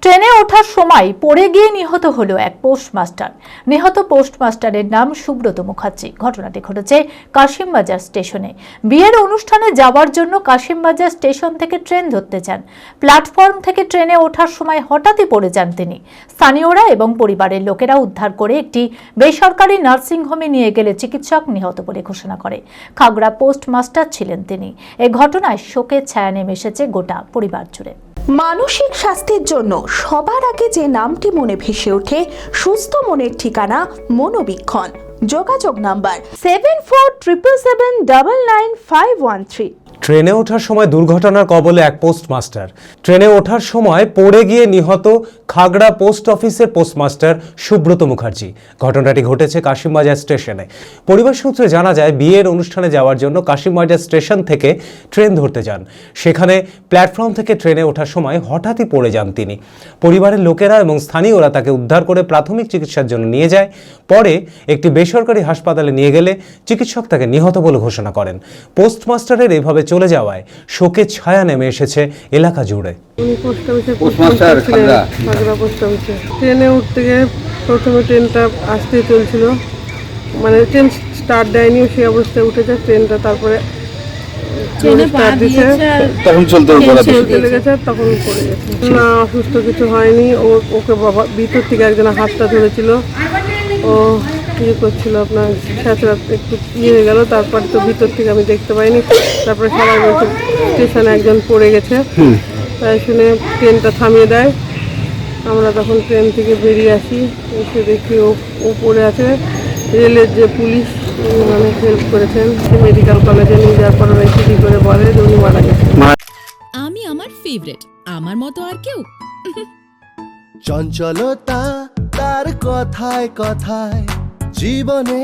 ট্রেনে ওঠার সময় পড়ে গিয়ে নিহত হলো এক পোস্টমাস্টার। নিহত পোস্টমাস্টারের নাম সুব্রত মুখার্জি। ঘটনাটি ঘটেছে কাশিমবাজার স্টেশনে। বিয়ের অনুষ্ঠানে যাওয়ার জন্য কাশিমবাজার স্টেশন থেকে ট্রেন ধরতে চান। প্ল্যাটফর্ম থেকে ট্রেনে ওঠার সময় হঠাৎই পড়ে যান তিনি। স্থানীয়রা এবং পরিবারের লোকেরা উদ্ধার করে একটি বেসরকারি নার্সিংহোমে নিয়ে গেলে চিকিৎসক নিহত বলে ঘোষণা করে। খাগড়া পোস্টমাস্টার ছিলেন তিনি। এই ঘটনায় শোকের ছায়া নেমে এসেছে গোটা পরিবার জুড়ে। মানসিক স্বাস্থ্যের জন্য সবার আগে যে নামটি মনে ভেসে ওঠে, সুস্থ মনের ঠিকানা মনোবীক্ষণ। যোগাযোগ নাম্বার 7477799513। ট্রেনে ওঠার সময় দুর্ঘটনার কবলে এক পোস্টমাস্টার। ট্রেনে ওঠার সময় পড়ে গিয়ে নিহত খাগড়া পোস্ট অফিসের পোস্টমাস্টার সুব্রত মুখার্জি। ঘটনাটি ঘটেছে কাশিমবাজার স্টেশনে। পরিবার সূত্রে জানা যায়, বিয়ের অনুষ্ঠানে যাওয়ার জন্য কাশিমবাজার স্টেশন থেকে ট্রেন ধরতে যান। সেখানে প্ল্যাটফর্ম থেকে ট্রেনে ওঠার সময় হঠাৎই পড়ে যান তিনি। পরিবারের লোকেরা এবং স্থানীয়রা তাকে উদ্ধার করে প্রাথমিক চিকিৎসার জন্য নিয়ে যায়। পরে একটি বেসরকারি হাসপাতালে নিয়ে গেলে চিকিৎসক তাকে নিহত বলে ঘোষণা করেন। পোস্টমাস্টারের এভাবে চলে যাওয়ায় শোকের ছায়া নেমে এসেছে এলাকা জুড়ে। ট্রেনে উঠতে গিয়ে প্রথমে ট্রেনটা আসতে চলছিল, মানে ট্রেন স্টার্ট দেয়নি, সেই অবস্থায় উঠে যায় ট্রেনটা। তারপরে তখন চলতে গেছে, তখন পড়ে গেছে। না, অসুস্থ কিছু হয়নি। ওকে বাবা ভিতর থেকে একজন হাতটা ধরেছিল, ও ইয়ে করছিল, আপনার স্যাঁচড়া একটু ইয়ে হয়ে গেল। তারপর তো ভিতর থেকে আমি দেখতে পাইনি। তারপরে সবাই বলছে স্টেশনে একজন পড়ে গেছে। তাই শুনে ট্রেনটা থামিয়ে দেয়। আমরা তখন ট্রেন থেকে বেরিয়ে আসি, এসে দেখি ও পড়ে আছে। রেলের যে পুলিশ মানে হেল্প করেছেন, মেডিকেল কলেজে নিয়ে যাওয়ার পর এসি করে বলে যে উনি মারা গেছেন। আমি আমার ফেভারিট, আমার মতো আর কেউ। চঞ্চলতা তার কথায় কথায় জীবনে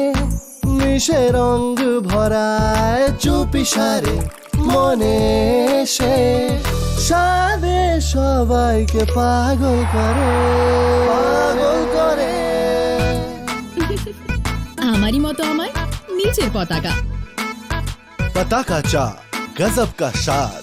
মিশে রঙ ভরায়, চুপি সারে মনে সে সাদে সবাইকে পাগল করে, পাগল করে। আমারই মতো আমার নিচের পতাকা। পতাকা চা গজব কা স্বাদ।